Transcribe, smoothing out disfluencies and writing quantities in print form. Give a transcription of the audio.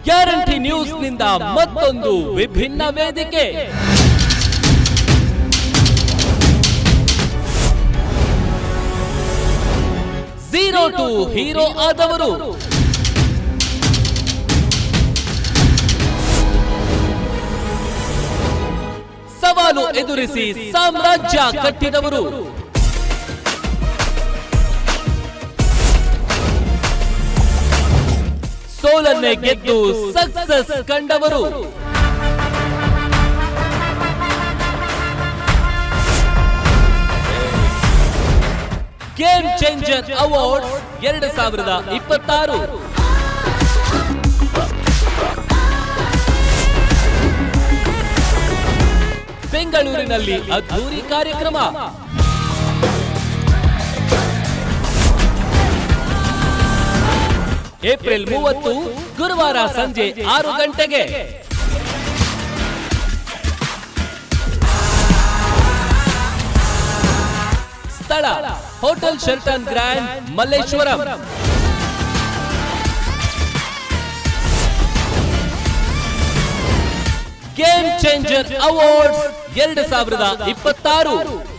Guarantee news ನಿಂದ ಮತ್ತೊಂದು ವಿಭಿನ್ನ ವೇದಿಕೆ. ಝೀರೋ ಟು ಹೀರೋ ಆದವರು, ಸವಾಲು ಎದುರಿಸಿ ಸಾಮ್ರಾಜ್ಯ ಕಟ್ಟಿದವರು, ಸೋಲನ್ನೇ ಗೆದ್ದು ಸಕ್ಸಸ್ ಕಂಡವರು, ಗೇಮ್ ಚೇಂಜರ್ ಅವಾರ್ಡ್ 2026. ಬೆಂಗಳೂರಿನಲ್ಲಿ ಅದ್ಧೂರಿ ಕಾರ್ಯಕ್ರಮ. ಏಪ್ರಿಲ್ 30 ಗುರುವಾರ ಸಂಜೆ 6 ಗಂಟೆಗೆ. ಸ್ಥಳ hotel Sheldon grand, Malleshwaram. Game changer awards 2026